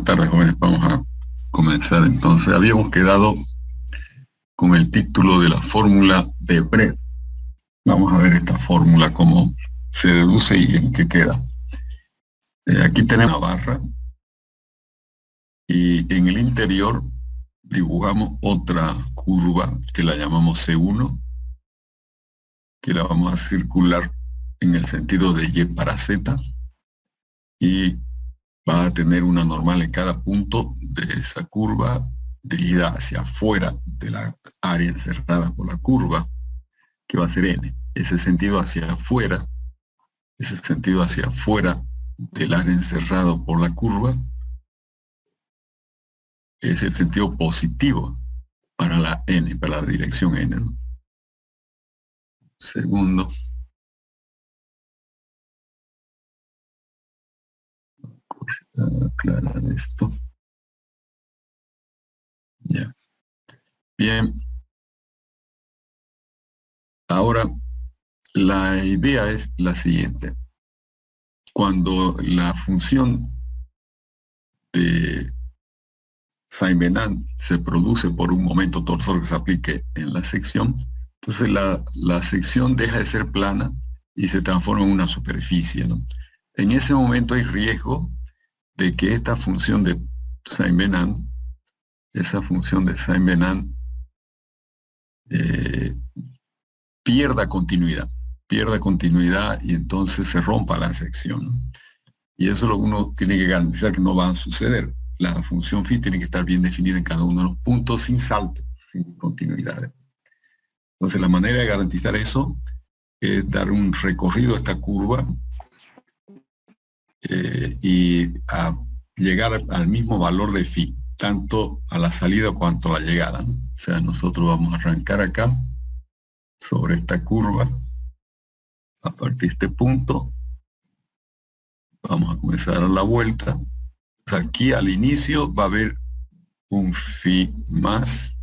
Buenas tardes, jóvenes. Vamos a comenzar entonces. Habíamos quedado con el título de la fórmula de Brett. Vamos a ver esta fórmula, cómo se deduce y en qué queda. Aquí tenemos una barra y en el interior dibujamos otra curva que la llamamos C1, que la vamos a circular en el sentido de Y para Z, y va a tener una normal en cada punto de esa curva dirigida hacia afuera de la área encerrada por la curva, que va a ser N. Ese sentido hacia afuera del área encerrado por la curva, es el sentido positivo para la N, para la dirección N, ¿no? Segundo. Aclarar esto. Ya. Bien. Ahora, la idea es la siguiente. Cuando la función de Saint-Venant se produce por un momento torsor que se aplique en la sección, entonces la sección deja de ser plana y se transforma en una superficie, ¿no? En ese momento hay riesgo de que esta función de Saint-Venant, pierda continuidad y entonces se rompa la sección, ¿no? Y eso es lo que uno tiene que garantizar que no va a suceder. La función phi tiene que estar bien definida en cada uno de los puntos, sin saltos, sin continuidades. Entonces la manera de garantizar eso es dar un recorrido a esta curva y a llegar al mismo valor de phi, tanto a la salida cuanto a la llegada, ¿no? O sea, nosotros vamos a arrancar acá sobre esta curva a partir de este punto. Vamos a comenzar a dar la vuelta. O sea, aquí al inicio va a haber un phi más.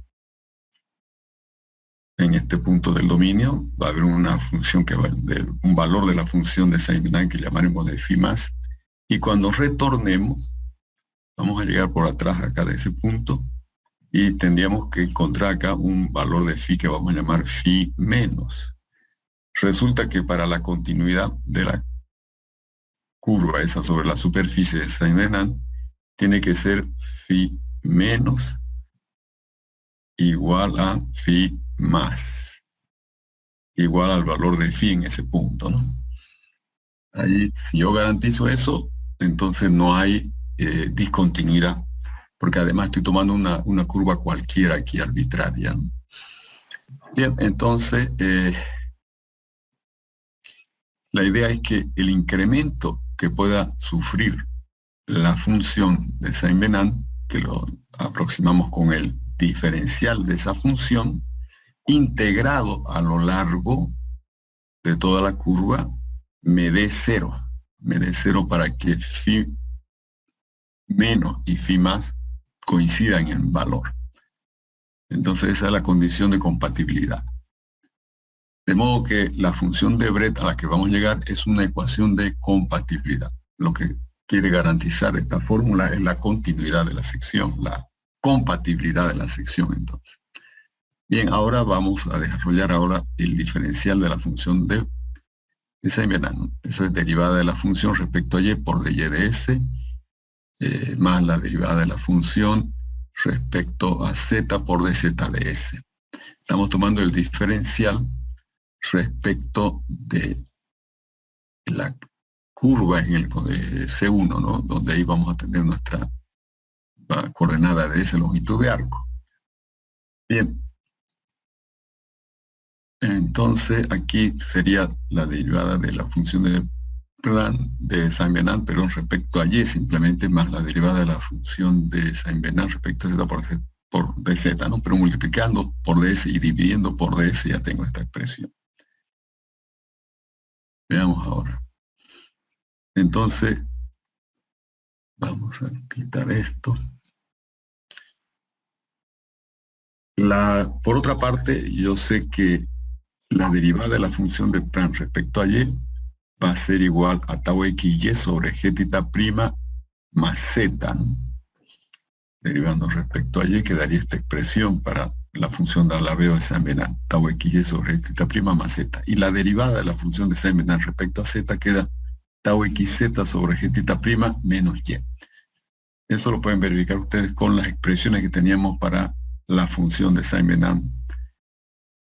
En este punto del dominio va a haber una función que va a ser un valor de la función de Saint-Venant que llamaremos de phi más. Y cuando retornemos, vamos a llegar por atrás acá de ese punto y tendríamos que encontrar acá un valor de phi que vamos a llamar phi menos. Resulta que para la continuidad de la curva esa sobre la superficie de Saint-Venant tiene que ser phi menos igual a phi más, igual al valor de phi en ese punto, ¿no? Ahí, si yo garantizo eso, entonces no hay discontinuidad, porque además estoy tomando una curva cualquiera aquí, arbitraria, ¿no? Bien, entonces la idea es que el incremento que pueda sufrir la función de Saint-Venant, que lo aproximamos con el diferencial de esa función, integrado a lo largo de toda la curva, me dé cero para que phi menos y phi más coincidan en valor. Entonces esa es la condición de compatibilidad. De modo que la función de Brett a la que vamos a llegar es una ecuación de compatibilidad. Lo que quiere garantizar esta fórmula es la continuidad de la sección, la compatibilidad de la sección, entonces. Bien, ahora vamos a desarrollar el diferencial de la función de Saint-Venant. Eso es derivada de la función respecto a y por dy de s, más la derivada de la función respecto a z por dz de s. Estamos tomando el diferencial respecto de la curva en el de C1, ¿no? Donde ahí vamos a tener nuestra coordenada de S, longitud de arco. Bien. Entonces aquí sería la derivada de la función de Saint-Venant, pero respecto a y, simplemente más la derivada de la función de Saint-Venant respecto a z por dz, ¿no? Pero multiplicando por ds y dividiendo por ds ya tengo esta expresión. Veamos ahora. Entonces, vamos a quitar esto. Por otra parte, yo sé que la derivada de la función de Pran respecto a y va a ser igual a tau x y sobre g θ' más z, ¿no? derivando respecto a y, quedaría esta expresión para la función de Alaveo de Saint-Venant, tau xy sobre θ' más z. Y la derivada de la función de Saint-Venant respecto a z queda tau xz sobre gθ' menos y. Eso lo pueden verificar ustedes con las expresiones que teníamos para la función de Saint-Venant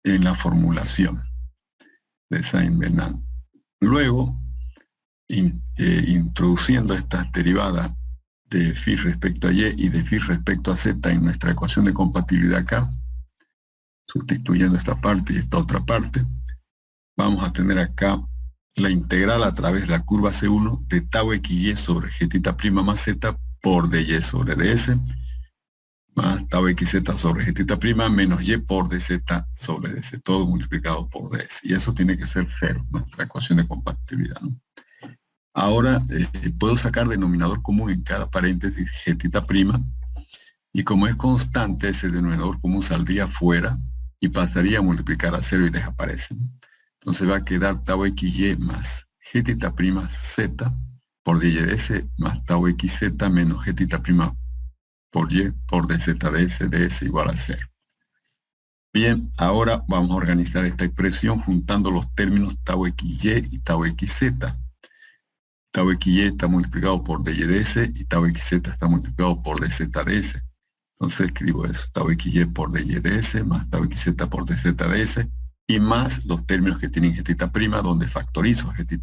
en la formulación de Saint-Venant. Luego, introduciendo estas derivadas de phi respecto a y de phi respecto a z en nuestra ecuación de compatibilidad acá, sustituyendo esta parte y esta otra parte, vamos a tener acá la integral a través de la curva C1 de tau xy sobre gθ' más z por dy sobre ds, más tau xz sobre gθ' menos y por dz sobre ds, todo multiplicado por ds. Y eso tiene que ser 0, nuestra ecuación de compatibilidad, ¿no? Ahora puedo sacar denominador común en cada paréntesis gθ', y como es constante, ese denominador común saldría fuera y pasaría a multiplicar a 0 y desaparece, ¿no? Entonces va a quedar tau xy más gθ' z por dy ds más tau xz menos gθ' por y por dz ds igual a 0. Bien, ahora vamos a organizar esta expresión juntando los términos tau xy y tau xz. Tau xy está multiplicado por dy ds y tau xz está multiplicado por dz ds. Entonces escribo eso, tau xy por dy ds más tau xz por dz ds y más los términos que tienen gθ', donde factorizo gθ'.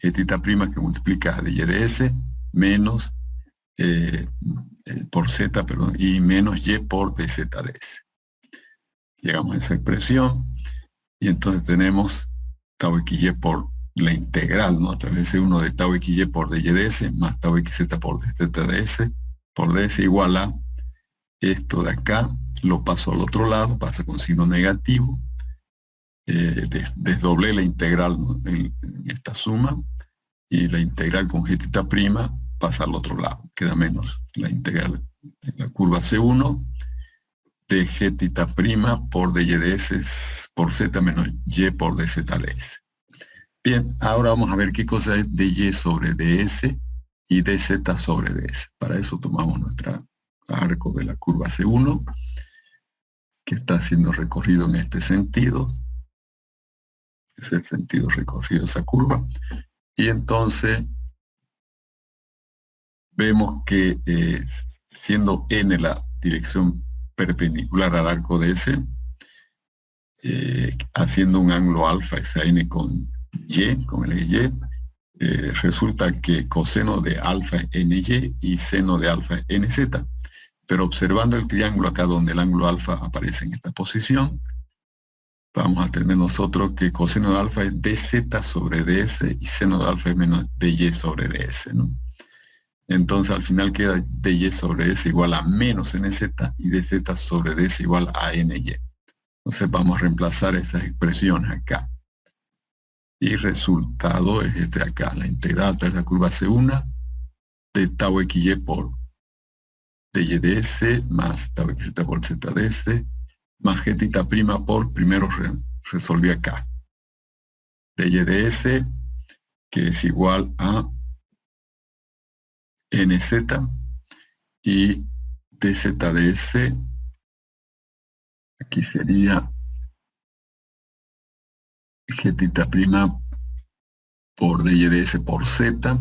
Gθ' que multiplica a dy ds menos por z, perdón, y menos y por dz ds. Llegamos a esa expresión y entonces tenemos tau xy por la integral, ¿no? A través de C1 de tau xy por dy ds más tau xz por dz ds por ds igual a esto de acá, lo paso al otro lado, pasa con signo negativo, desdoblé la integral, ¿no? en esta suma, y la integral con gθ' pasa al otro lado, queda menos la integral en la curva C1 de gθ' por dy ds por z menos y por dz ds. Bien, ahora vamos a ver qué cosa es dy sobre ds y dz sobre ds. Para eso tomamos nuestro arco de la curva C1, que está siendo recorrido en este sentido. Es el sentido recorrido de esa curva. Y entonces vemos que siendo n la dirección perpendicular al arco de ese, haciendo un ángulo alfa, esa n con y, con el eje y, resulta que coseno de alfa es ny y seno de alfa es nz. Pero observando el triángulo acá donde el ángulo alfa aparece en esta posición, vamos a tener nosotros que coseno de alfa es dz sobre ds y seno de alfa es menos dy sobre ds, ¿no? Entonces al final queda dy sobre ds igual a menos nz y dz sobre ds igual a ny. Entonces vamos a reemplazar esas expresiones acá. Y resultado es este de acá, la integral de la curva C1 de tau xy por dy ds más tau xz por zds más gθ' por, primero resolví acá, dy ds, que es igual a nz, y dz ds, aquí sería gθ' por dy ds por z,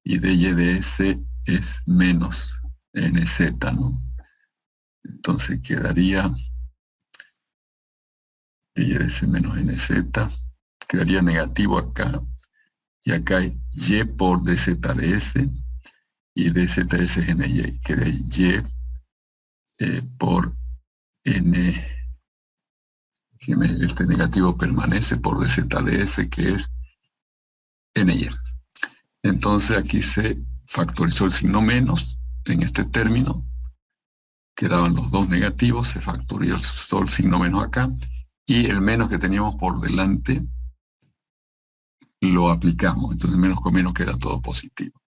y dy ds es menos nz, ¿no? Entonces quedaría dy ds menos nz, quedaría negativo acá, y acá es y por dz ds, y dz ds es ny, queda y por n, este negativo permanece por dz ds, que es ny. Entonces aquí se factorizó el signo menos en este término, quedaban los dos negativos, se factorizó el signo menos acá, y el menos que teníamos por delante lo aplicamos, entonces menos con menos queda todo positivo.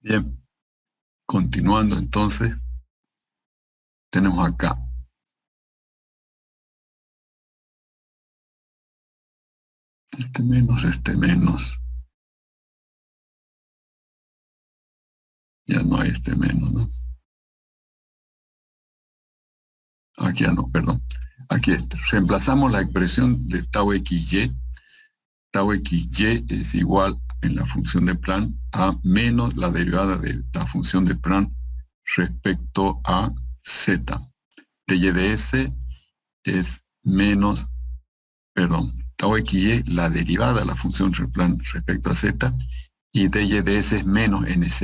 Bien, continuando entonces, tenemos acá este menos, Ya no hay este menos, ¿no? Aquí ya no, perdón. Aquí reemplazamos la expresión de tau xy. Tau xy es igual en la función de Planck a menos la derivada de la función de Planck respecto a z. dy ds es menos, perdón, tau xy, la derivada de la función de Planck respecto a z, y dy ds es menos nz.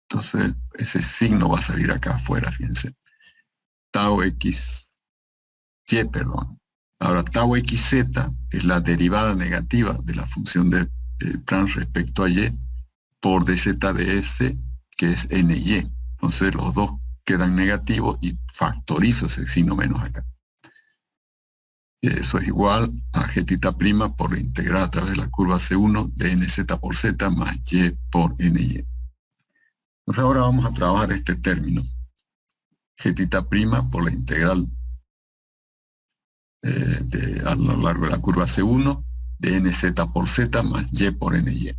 Entonces, ese signo va a salir acá afuera, fíjense. Tau xy, perdón. Ahora, tau xz es la derivada negativa de la función de Planck respecto a y por dz ds, que es ny. Entonces, los dos quedan negativos y factorizo ese signo menos acá. Eso es igual a g' por la integral a través de la curva C1 de nz por z más y por ny. Entonces, ahora vamos a trabajar este término. g' por la integral a lo largo de la curva C1 de nz por z más y por ny.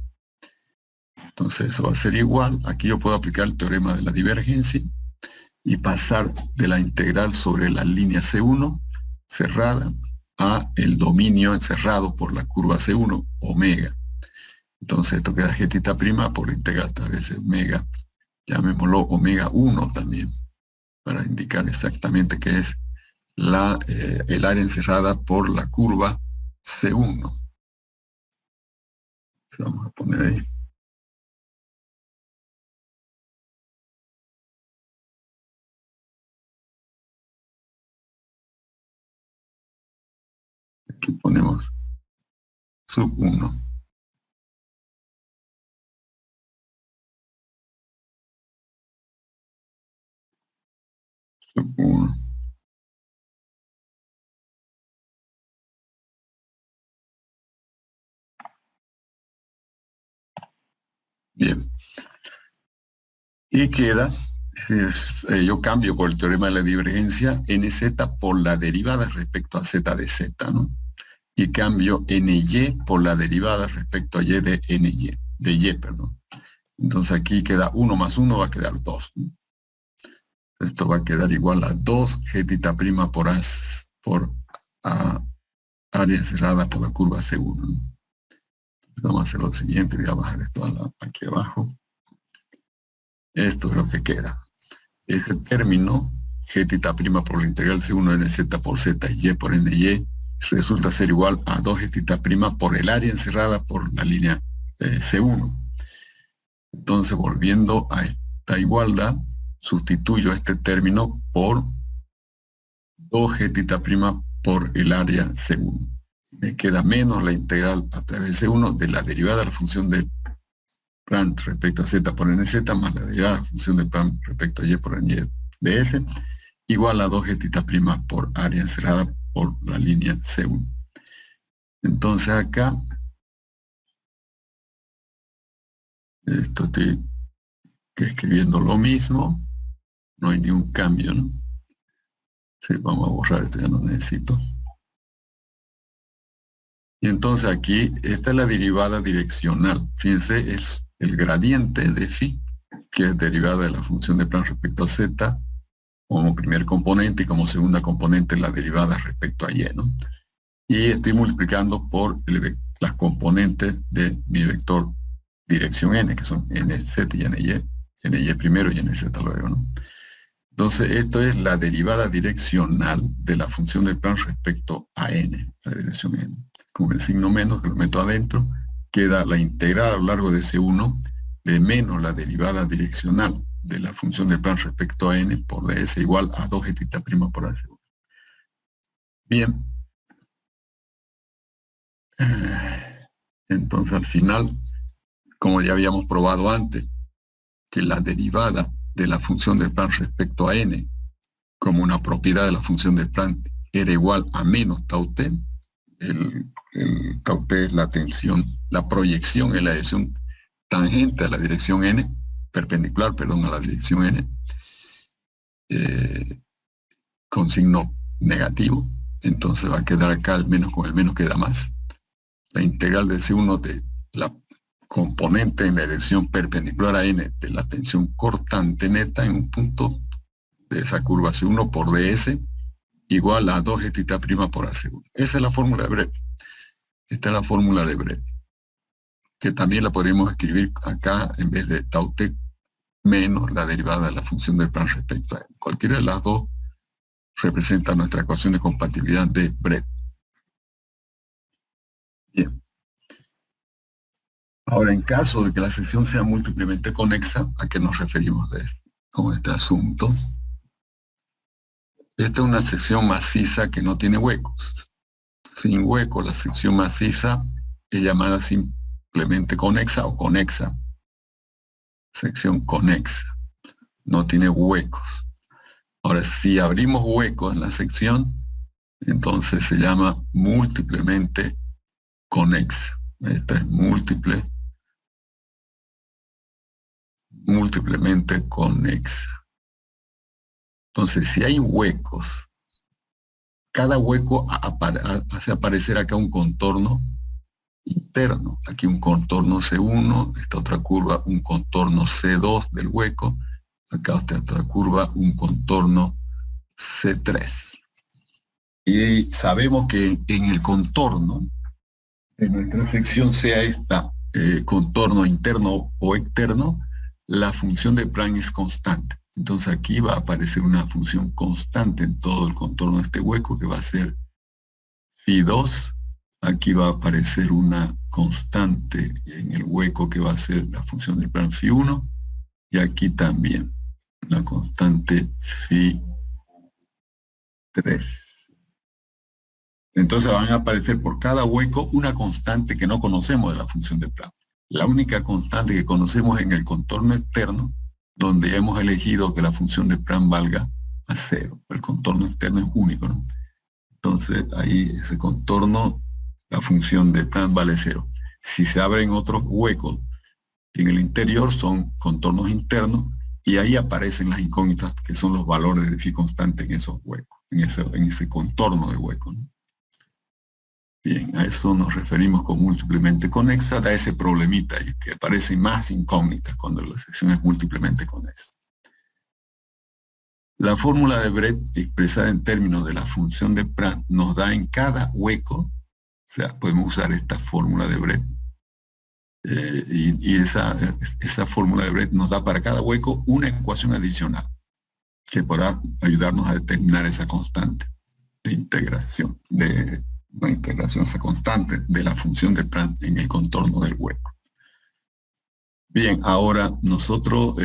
Entonces eso va a ser igual. Aquí yo puedo aplicar el teorema de la divergencia y pasar de la integral sobre la línea C1 cerrada a el dominio encerrado por la curva C1, omega. Entonces esto queda g' por la integral a través de omega, llamémoslo omega 1 también, para indicar exactamente qué es el área encerrada por la curva C1. Vamos a poner ahí. Aquí ponemos sub 1. Sub 1. Bien. Y queda, yo cambio por el teorema de la divergencia, nz por la derivada respecto a z de z, ¿no? Y cambio ny por la derivada respecto a y de ny, de y, perdón. Entonces aquí queda 1 más 1, va a quedar 2, ¿no? Esto va a quedar igual a 2 g' por área cerrada por la curva C1, ¿no? Vamos a hacer lo siguiente, voy a bajar esto aquí abajo. Esto es lo que queda. Este término, g' por la integral C1 nz por z y por ny, resulta ser igual a 2 g' por el área encerrada por la línea C1. Entonces, volviendo a esta igualdad, sustituyo este término por 2 g' por el área C1. Me queda menos la integral a través de C1 de la derivada de la función de Planck respecto a z por nz más la derivada de la función de Planck respecto a y por ny de s, igual a 2 g' por área encerrada por la línea C1. Entonces acá, esto estoy escribiendo lo mismo, no hay ningún cambio, ¿no? Sí, vamos a borrar esto, ya no necesito. Y entonces aquí, esta es la derivada direccional. Fíjense, es el gradiente de phi, que es derivada de la función de Planck respecto a z, como primer componente, y como segunda componente la derivada respecto a y, ¿no? Y estoy multiplicando por las componentes de mi vector dirección n, que son nz y ny primero y nz luego, ¿no? Entonces, esto es la derivada direccional de la función de Planck respecto a n, la dirección n. Con el signo menos, que lo meto adentro, queda la integral a lo largo de C1 de menos la derivada direccional de la función de Planck respecto a n por ds igual a 2 g' por AC1. Bien. Entonces, al final, como ya habíamos probado antes, que la derivada de la función de Planck respecto a n como una propiedad de la función de Planck era igual a menos tau t. El tau t es la tensión, la proyección en la dirección tangente a la dirección n, perpendicular, perdón, a la dirección n, con signo negativo. Entonces va a quedar acá el menos, con el menos queda más. La integral de C1 de la componente en la dirección perpendicular a n de la tensión cortante neta en un punto de esa curva C1 por ds igual a 2 θ' por AC1. Esa es la fórmula de Brett. Esta es la fórmula de Brett, que también la podemos escribir acá en vez de tau t menos la derivada de la función del Planck respecto a n. Cualquiera de las dos representa nuestra ecuación de compatibilidad de Brett. Bien. Ahora, en caso de que la sección sea múltiplemente conexa, ¿a qué nos referimos con este asunto? Esta es una sección maciza que no tiene huecos. Sin hueco, la sección maciza es llamada simplemente conexa o conexa. Sección conexa. No tiene huecos. Ahora, si abrimos huecos en la sección, entonces se llama múltiplemente conexa. Esta es múltiplemente conexa. Entonces, si hay huecos, cada hueco hace aparecer acá un contorno interno. Aquí un contorno C1, esta otra curva, un contorno C2 del hueco. Acá esta otra curva, un contorno C3. Y sabemos que en el contorno de nuestra sección, sea esta contorno interno o externo, la función de Planck es constante. Entonces aquí va a aparecer una función constante en todo el contorno de este hueco, que va a ser phi2. Aquí va a aparecer una constante en el hueco que va a ser la función del Planck phi1. Y aquí también una constante phi3. Entonces van a aparecer por cada hueco una constante que no conocemos de la función de Planck. La única constante que conocemos en el contorno externo, donde hemos elegido que la función de Planck valga a 0. El contorno externo es único, ¿no? Entonces ahí ese contorno, la función de Planck vale 0. Si se abren otros huecos en el interior, son contornos internos, y ahí aparecen las incógnitas, que son los valores de phi constante en esos huecos, en ese contorno de huecos, ¿no? Bien, a eso nos referimos con múltiplemente conexa. Da ese problemita ahí, que aparecen más incógnitas cuando la sección es múltiplemente conexa. La fórmula de Brett, expresada en términos de la función de Planck, nos da en cada hueco, o sea, podemos usar esta fórmula de Brett, y esa fórmula de Brett nos da para cada hueco una ecuación adicional, que podrá ayudarnos a determinar esa constante de integración, esa constante de la función de Planck en el contorno del hueco. Bien, ahora nosotros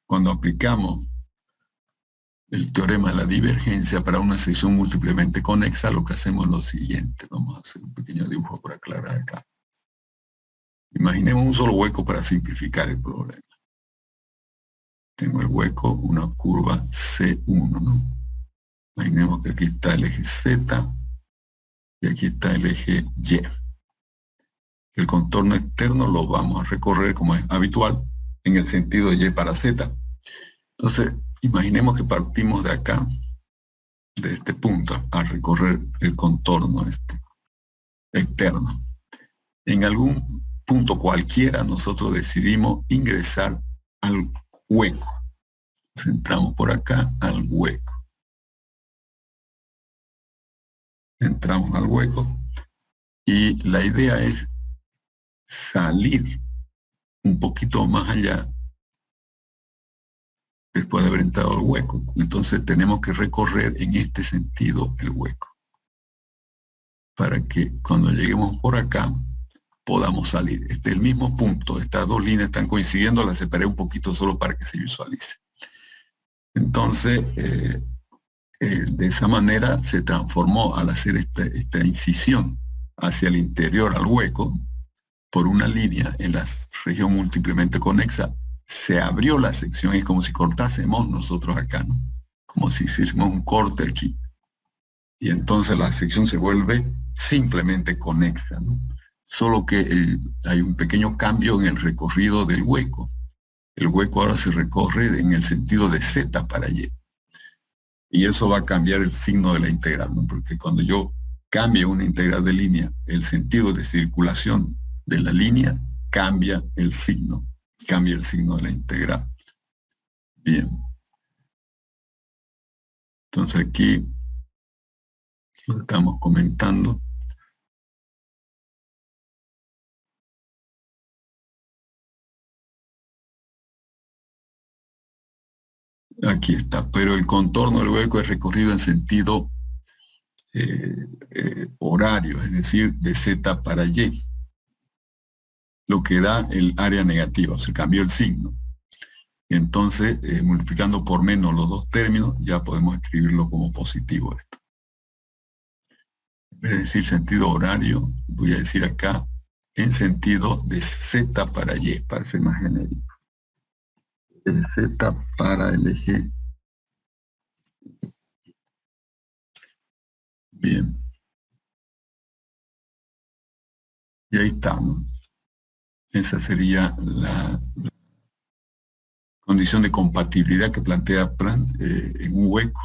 cuando aplicamos el teorema de la divergencia para una sección múltiplemente conexa, lo que hacemos es lo siguiente. Vamos a hacer un pequeño dibujo para aclarar acá. Imaginemos un solo hueco para simplificar el problema. Tengo el hueco, una curva C1, ¿no? Imaginemos que aquí está el eje Z y aquí está el eje Y. El contorno externo lo vamos a recorrer, como es habitual, en el sentido de Y para Z. Entonces, imaginemos que partimos de acá, de este punto, a recorrer el contorno externo. En algún punto cualquiera, nosotros decidimos ingresar al hueco. Entonces, entramos por acá al hueco. Entramos al hueco y la idea es salir un poquito más allá después de haber entrado al hueco. Entonces tenemos que recorrer en este sentido el hueco para que cuando lleguemos por acá podamos salir. Este es el mismo punto, estas dos líneas están coincidiendo, las separé un poquito solo para que se visualice. Entonces de esa manera se transformó, al hacer esta incisión hacia el interior al hueco por una línea en la región múltiplemente conexa, se abrió la sección. Es como si cortásemos nosotros acá, ¿no? Como si hiciésemos un corte aquí, y entonces la sección se vuelve simplemente conexa, ¿no? Solo que hay un pequeño cambio en el recorrido del hueco. El hueco ahora se recorre en el sentido de Z para Y. Y eso va a cambiar el signo de la integral, ¿no? Porque cuando yo cambie una integral de línea, el sentido de circulación de la línea, cambia el signo de la integral. Bien. Entonces aquí lo estamos comentando. Aquí está, pero el contorno del hueco es recorrido en sentido horario, es decir, de Z para Y, lo que da el área negativa, se cambió el signo. Entonces, multiplicando por menos los dos términos, ya podemos escribirlo como positivo esto. Es decir, sentido horario, voy a decir acá, en sentido de Z para Y, para ser más genérico. El Z para el eje. Bien. Y ahí está, ¿no? Esa sería la condición de compatibilidad que plantea Pran en un hueco,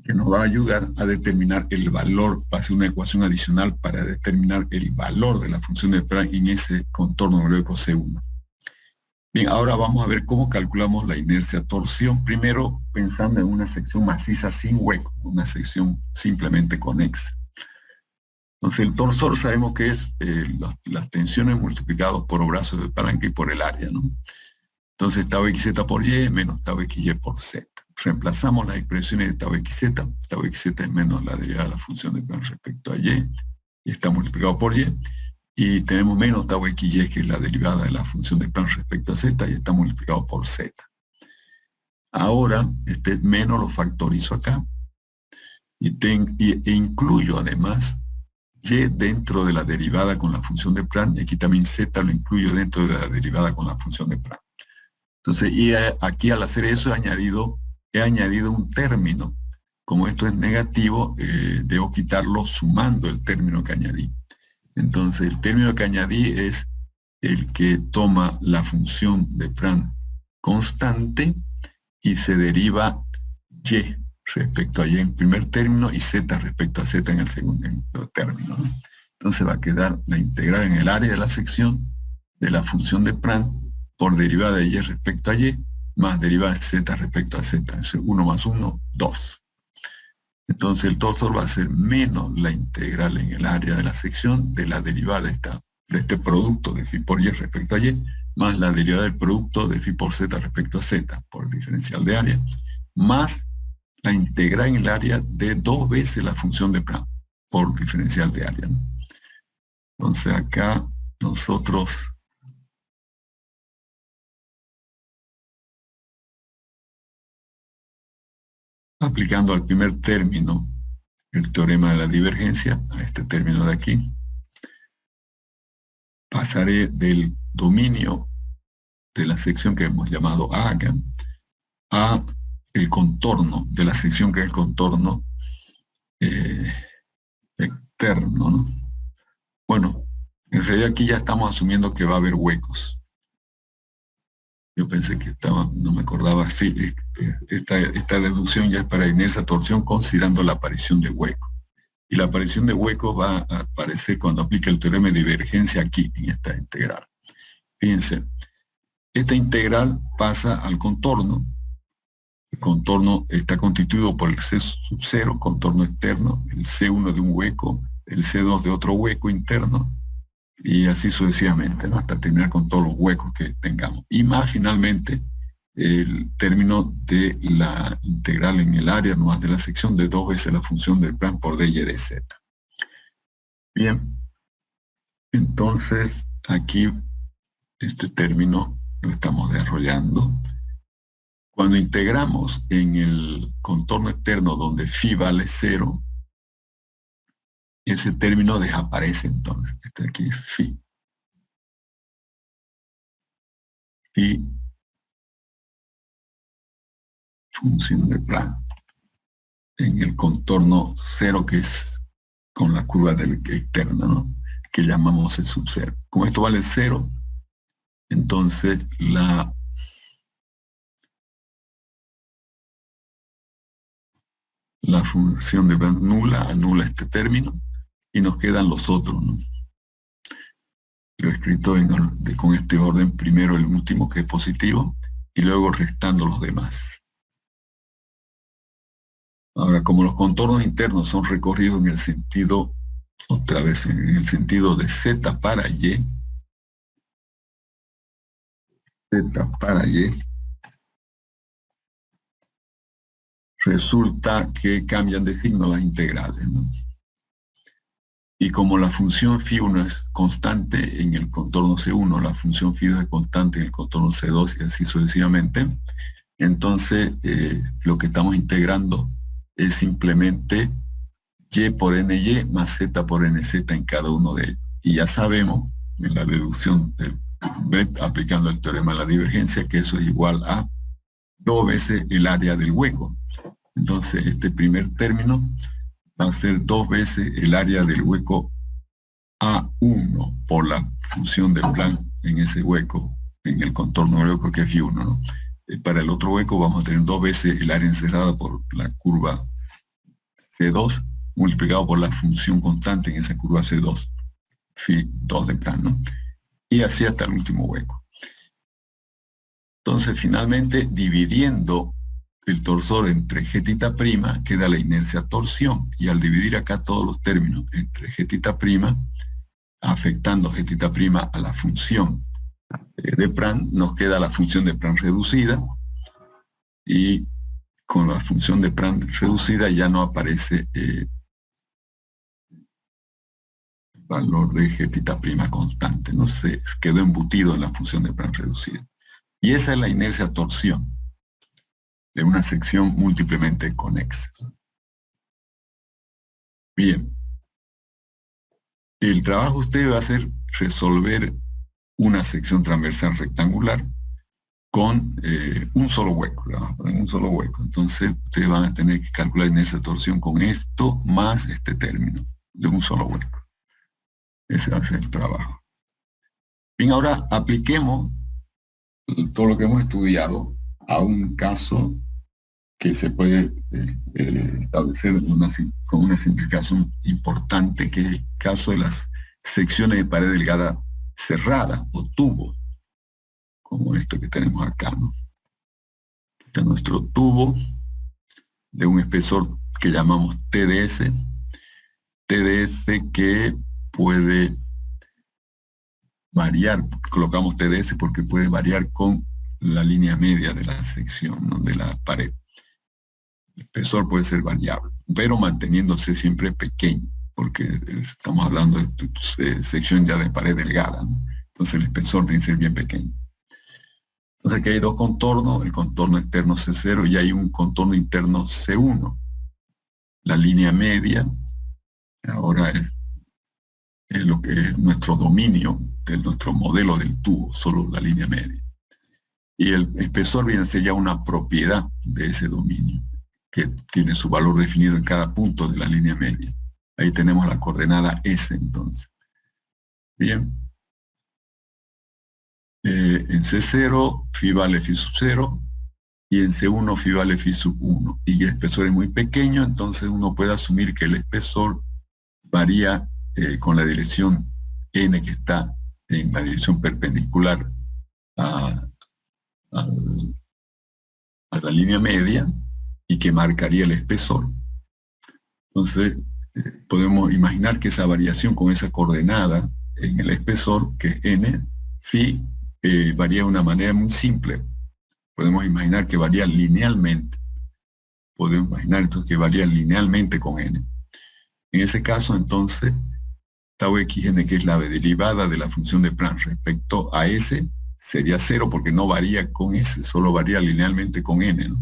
que nos va a ayudar a determinar el valor, va a ser una ecuación adicional para determinar el valor de la función de Pran en ese contorno del hueco C1. Bien, ahora vamos a ver cómo calculamos la inercia torsión, primero pensando en una sección maciza sin hueco, una sección simplemente conexa. Entonces el torsor sabemos que es las tensiones multiplicadas por los brazos de palanca y por el área, ¿no? Entonces tau xz por y menos tau xy por z. Reemplazamos las expresiones de tau xz es menos la derivada de la función de Pran respecto a y está multiplicado por y tenemos menos tau xy, que es la derivada de la función de Pran respecto a z, y está multiplicado por z. Ahora, este menos lo factorizo acá, e incluyo además y dentro de la derivada con la función de Pran, y aquí también z lo incluyo dentro de la derivada con la función de Pran. Entonces, y aquí al hacer eso he añadido un término. Como esto es negativo, debo quitarlo sumando el término que añadí. Entonces, el término que añadí es el que toma la función de Pran constante y se deriva y respecto a y en el primer término y z respecto a z en el segundo término, ¿no? Entonces va a quedar la integral en el área de la sección de la función de Pran por derivada de y respecto a y más derivada de z respecto a z. Entonces 1 más 1, 2. Entonces el torsor va a ser menos la integral en el área de la sección de la derivada de este producto de phi por y respecto a y, más la derivada del producto de phi por z respecto a z, por el diferencial de área, más la integral en el área de 2 veces la función de Pran, por diferencial de área, ¿no? Entonces acá nosotros aplicando al primer término el teorema de la divergencia, a este término de aquí, pasaré del dominio de la sección que hemos llamado A acá, a el contorno de la sección que es el contorno externo, ¿no? Bueno, en realidad aquí ya estamos asumiendo que va a haber huecos. Yo pensé que estaba, no me acordaba, sí, esta deducción ya es para inercia torsión considerando la aparición de huecos. Y la aparición de huecos va a aparecer cuando aplique el teorema de divergencia aquí, en esta integral. Fíjense, esta integral pasa al contorno. El contorno está constituido por el C sub 0, contorno externo, el C1 de un hueco, el C2 de otro hueco interno, y así sucesivamente, ¿no? Hasta terminar con todos los huecos que tengamos. Y más finalmente, el término de la integral en el área nomás de la sección de 2 veces la función del Pran por dy de z. Bien, entonces aquí este término lo estamos desarrollando. Cuando integramos en el contorno externo donde phi vale 0, ese término desaparece entonces. Este aquí es phi. Phi función de Pran en el contorno 0, que es con la curva del externa, ¿no? Que llamamos el sub 0. Como esto vale 0, entonces la función de Pran anula este término y nos quedan los otros, ¿no? lo he escrito con este orden, primero el último que es positivo y luego restando los demás. Ahora, como los contornos internos son recorridos en el sentido, otra vez en el sentido de Z para Y, Z para Y, resulta que cambian de signo las integrales, ¿no? Y como la función φ1 es constante en el contorno C1, la función φ2 es constante en el contorno C2 y así sucesivamente, entonces lo que estamos integrando es simplemente y por ny más z por nz en cada uno de ellos. Y ya sabemos, en la deducción del BET, aplicando el teorema de la divergencia, que eso es igual a 2 veces el área del hueco. Entonces, este primer término va a ser 2 veces el área del hueco A1 por la función de Planck en ese hueco, en el contorno del hueco que es φ1, ¿no? Para el otro hueco vamos a tener 2 veces el área encerrada por la curva C2 multiplicado por la función constante en esa curva C2, φ2 de Planck, ¿no? Y así hasta el último hueco. Entonces, finalmente, dividiendo el torsor entre g' queda la inercia torsión, y al dividir acá todos los términos entre g', afectando g' a la función de Planck, nos queda la función de Planck reducida, y con la función de Planck reducida ya no aparece el valor de g' constante, no se quedó embutido en la función de Planck reducida. Y esa es la inercia torsión de una sección múltiplemente conexa. Bien. El trabajo usted va a ser resolver una sección transversal rectangular con un solo hueco, un solo hueco. Entonces, ustedes van a tener que calcular inercia torsión con esto más este término de un solo hueco. Ese va a ser el trabajo. Bien, ahora apliquemos todo lo que hemos estudiado a un caso que se puede establecer con una simplificación importante, que es el caso de las secciones de pared delgada cerrada o tubo, como esto que tenemos acá, ¿no? Este es nuestro tubo de un espesor que llamamos TDS, que puede variar, colocamos TDS porque puede variar con la línea media de la sección, ¿no?, de la pared. El espesor puede ser variable, pero manteniéndose siempre pequeño, porque estamos hablando de sección ya de pared delgada, ¿no? Entonces el espesor tiene que ser bien pequeño. Entonces aquí hay dos contornos, el contorno externo C0 y hay un contorno interno C1. La línea media ahora es lo que es nuestro dominio de nuestro modelo del tubo, solo la línea media. Y el espesor viene a ser ya una propiedad de ese dominio, que tiene su valor definido en cada punto de la línea media. Ahí tenemos la coordenada S, entonces. Bien. En C0, phi vale phi sub 0, y en C1, phi vale phi sub 1. Y el espesor es muy pequeño, entonces uno puede asumir que el espesor varía con la dirección n que está en la dirección perpendicular a la línea media y que marcaría el espesor. Entonces, podemos imaginar que esa variación con esa coordenada en el espesor, que es n, phi, varía de una manera muy simple. Podemos imaginar que varía linealmente. Podemos imaginar entonces que varía linealmente con n. En ese caso, entonces, tau xn, que es la derivada de la función de Planck respecto a s, sería 0 porque no varía con s, solo varía linealmente con n, ¿no?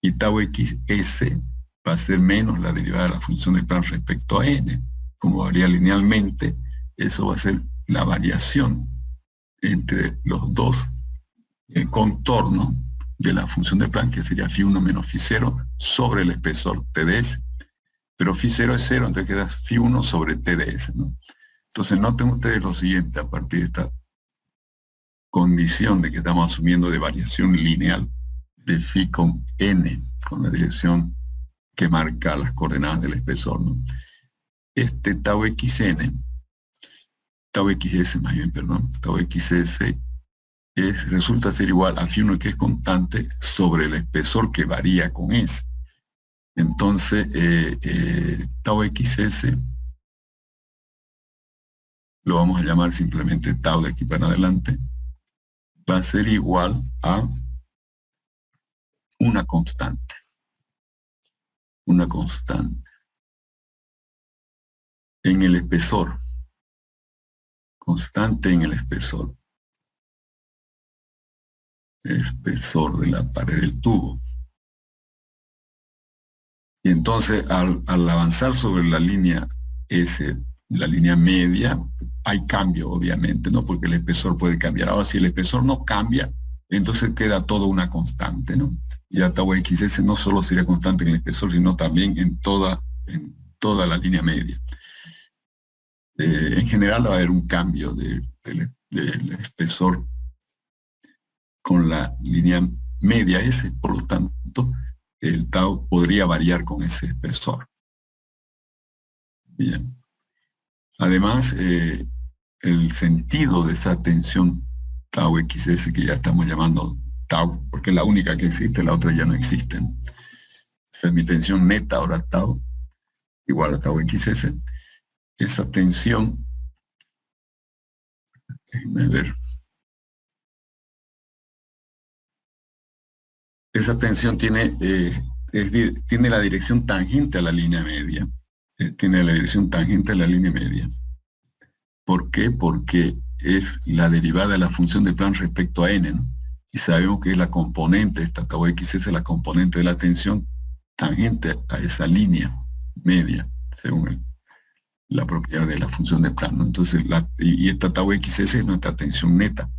Y tau xs va a ser menos la derivada de la función de Planck respecto a n. Como varía linealmente, eso va a ser la variación entre los dos contornos de la función de Planck, que sería phi1 menos phi0 sobre el espesor TDS. Pero phi0 es 0, entonces queda phi1 sobre TDS, ¿no? Entonces noten ustedes lo siguiente a partir de esta condición de que estamos asumiendo de variación lineal de phi con n, con la dirección que marca las coordenadas del espesor, ¿no? Este tau xn tau xs más bien, perdón, tau xs resulta ser igual a φ1 que es constante sobre el espesor que varía con S. Entonces, tau xs lo vamos a llamar simplemente tau de aquí para adelante, va a ser igual a una constante. Una constante en el espesor. Constante en el espesor. El espesor de la pared del tubo. Y entonces, al avanzar sobre la línea S, la línea media, hay cambio, obviamente, ¿no? Porque el espesor puede cambiar. Ahora, si el espesor no cambia, entonces queda todo una constante, ¿no? Ya tau xs no solo sería constante en el espesor, sino también en toda la línea media. En general va a haber un cambio del espesor con la línea media S, por lo tanto, el tau podría variar con ese espesor. Bien. Además, el sentido de esa tensión tau xs, que ya estamos llamando tau, porque es la única que existe, la otra ya no existe. Esa es mi tensión neta, ahora tau, igual a tau xs. Esa tensión, déjenme ver, esa tensión tiene la dirección tangente a la línea media. Tiene la dirección tangente a la línea media. ¿Por qué? Porque es la derivada de la función de Planck respecto a n, ¿no? Y sabemos que es la componente, esta tau x es la componente de la tensión tangente a esa línea media, según la propiedad de la función de Planck, ¿no? Entonces, y esta tau xs es nuestra tensión neta.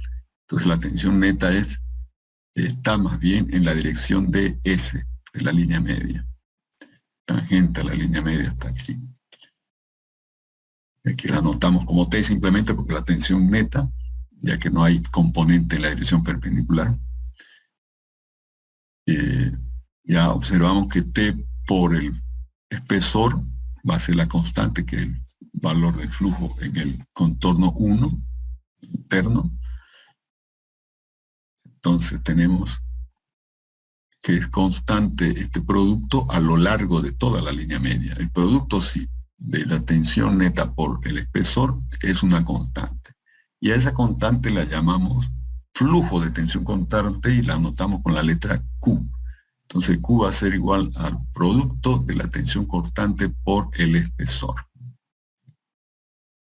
Entonces, la tensión neta está más bien en la dirección de S, de la línea media. Tangente a la línea media está aquí. Aquí la anotamos como T simplemente porque la tensión neta, ya que no hay componente en la dirección perpendicular. Ya observamos que T por el espesor va a ser la constante, que es el valor del flujo en el contorno 1 interno. Entonces tenemos que es constante este producto a lo largo de toda la línea media. El producto sí, de la tensión neta por el espesor es una constante. Y a esa constante la llamamos flujo de tensión constante y la anotamos con la letra Q. Entonces Q va a ser igual al producto de la tensión constante por el espesor.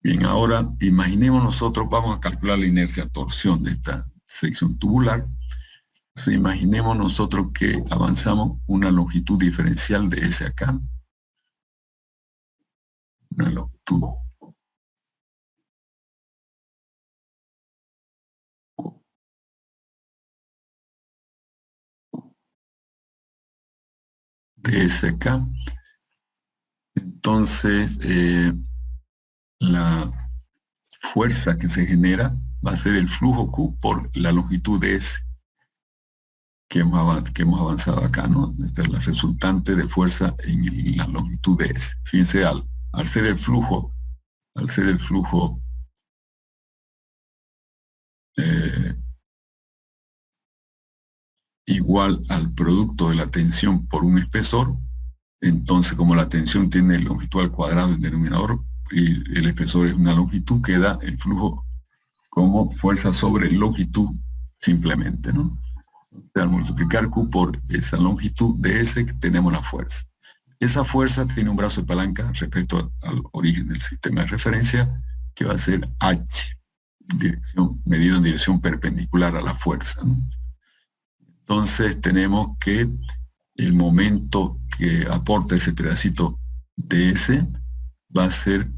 Bien, ahora imaginemos nosotros, vamos a calcular la inercia torsión de esta sección tubular. Entonces, imaginemos nosotros que avanzamos una longitud diferencial de S acá. Una longitud de S acá. Entonces, la fuerza que se genera va a ser el flujo Q por la longitud de S que hemos avanzado acá, ¿no? Esta es la resultante de fuerza en la longitud de S. Fíjense, al ser el flujo, igual al producto de la tensión por un espesor, entonces como la tensión tiene longitud al cuadrado en el denominador y el espesor es una longitud, queda el flujo como fuerza sobre longitud simplemente, ¿no? Al multiplicar Q por esa longitud de S, tenemos la fuerza. Esa fuerza tiene un brazo de palanca respecto al origen del sistema de referencia, que va a ser H, medido en dirección perpendicular a la fuerza, ¿no? Entonces tenemos que el momento que aporta ese pedacito de S va a ser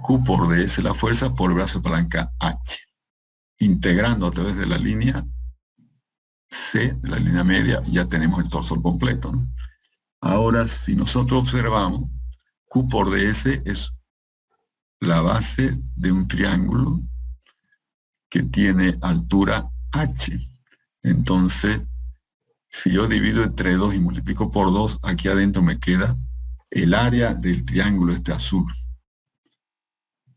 Q por ds, la fuerza, por el brazo de palanca H. Integrando a través de la línea C, de la línea media, ya tenemos el torsor completo, ¿no? Ahora, si nosotros observamos, Q por ds es la base de un triángulo que tiene altura H. Entonces, si yo divido entre 2 y multiplico por 2, aquí adentro me queda el área del triángulo este azul.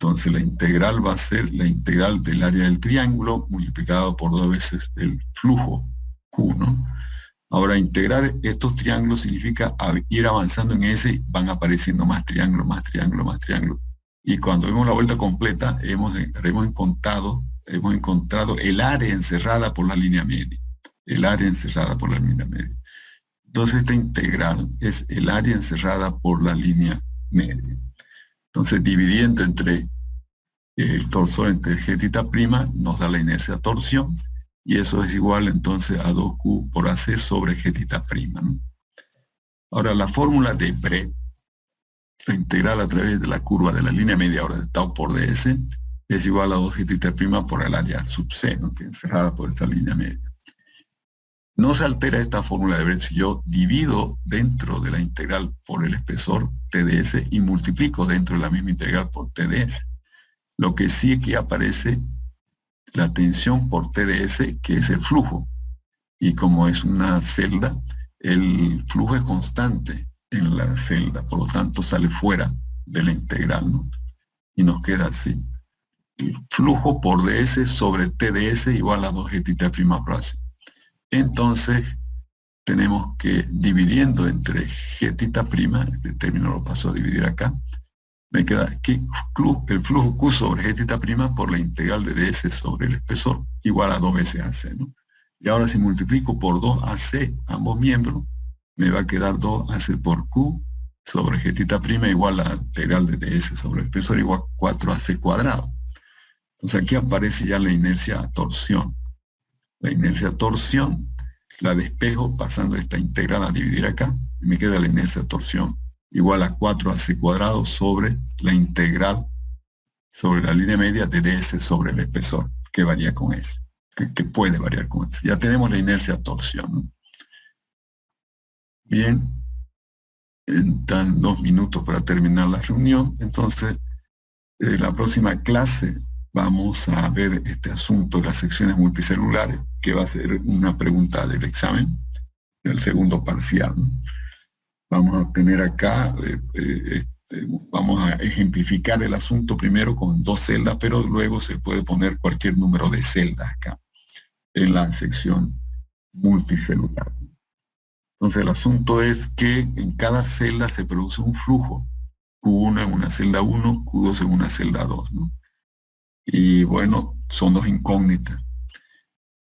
Entonces la integral va a ser la integral del área del triángulo multiplicado por 2 veces el flujo Q, ¿no? Ahora, integrar estos triángulos significa ir avanzando en ese, van apareciendo más triángulos, más triángulos, más triángulos. Y cuando vemos la vuelta completa, hemos encontrado el área encerrada por la línea media. El área encerrada por la línea media. Entonces, esta integral es el área encerrada por la línea media. Entonces, dividiendo entre el torsor entre G' nos da la inercia torsión, y eso es igual entonces a 2Q por AC sobre G', ¿no? Ahora, la fórmula de Brett, la integral a través de la curva de la línea media ahora de tau por ds, es igual a 2G' por el área sub C, ¿no? Que es cerrada por esta línea media. No se altera esta fórmula de Brett si yo divido dentro de la integral por el espesor TDS y multiplico dentro de la misma integral por TDS. Lo que sí aquí aparece la tensión por TDS, que es el flujo. Y como es una celda, el flujo es constante en la celda, por lo tanto sale fuera de la integral, ¿no? Y nos queda así. El flujo por ds sobre TDS igual a 2G' por AC. Entonces, tenemos que dividiendo entre G', este término lo paso a dividir acá, me queda que el flujo Q sobre G' por la integral de ds sobre el espesor igual a 2 veces AC, ¿no? Y ahora si multiplico por 2AC ambos miembros, me va a quedar 2AC por Q sobre G' igual a la integral de ds sobre el espesor igual a 4AC cuadrado. Entonces aquí aparece ya la inercia torsión. La inercia torsión la despejo pasando esta integral a dividir acá, y me queda la inercia torsión igual a 4AC cuadrado sobre la integral sobre la línea media de ds sobre el espesor, que varía con S, que puede variar con S. Ya tenemos la inercia torsión, ¿no? Bien, dan 2 minutos para terminar la reunión. Entonces, en la próxima clase vamos a ver este asunto de las secciones multicelulares, que va a ser una pregunta del examen, del segundo parcial, ¿no? Vamos a tener acá, vamos a ejemplificar el asunto primero con 2 celdas, pero luego se puede poner cualquier número de celdas acá, en la sección multicelular. Entonces el asunto es que en cada celda se produce un flujo, Q1 en una celda 1, Q2 en una celda 2, ¿no? Y bueno, son 2 incógnitas.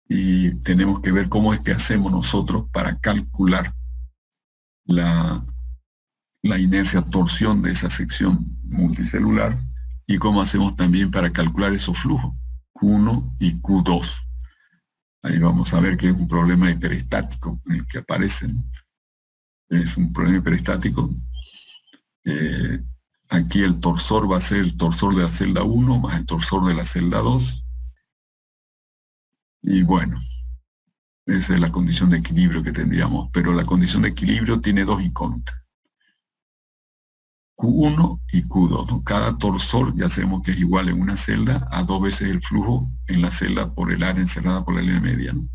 Y tenemos que ver cómo es que hacemos nosotros para calcular la inercia torsión de esa sección multicelular y cómo hacemos también para calcular esos flujos, Q1 y Q2. Ahí vamos a ver que es un problema hiperestático en el que aparecen. Es un problema hiperestático. Aquí el torsor va a ser el torsor de la celda 1 más el torsor de la celda 2. Y bueno, esa es la condición de equilibrio que tendríamos, pero la condición de equilibrio tiene 2 incógnitas. Q1 y Q2, ¿no? Cada torsor ya sabemos que es igual en una celda a 2 veces el flujo en la celda por el área encerrada por la línea media, ¿no?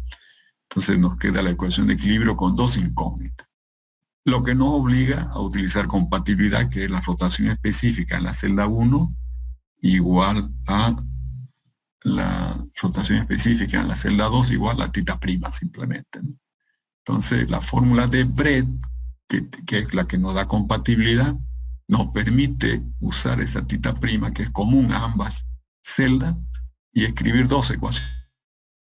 Entonces nos queda la ecuación de equilibrio con 2 incógnitas. Lo que nos obliga a utilizar compatibilidad, que es la rotación específica en la celda 1 igual a la rotación específica en la celda 2 igual a θ' simplemente, ¿no? Entonces la fórmula de Brett, que es la que nos da compatibilidad, nos permite usar esa θ' que es común a ambas celdas y escribir 2 ecuaciones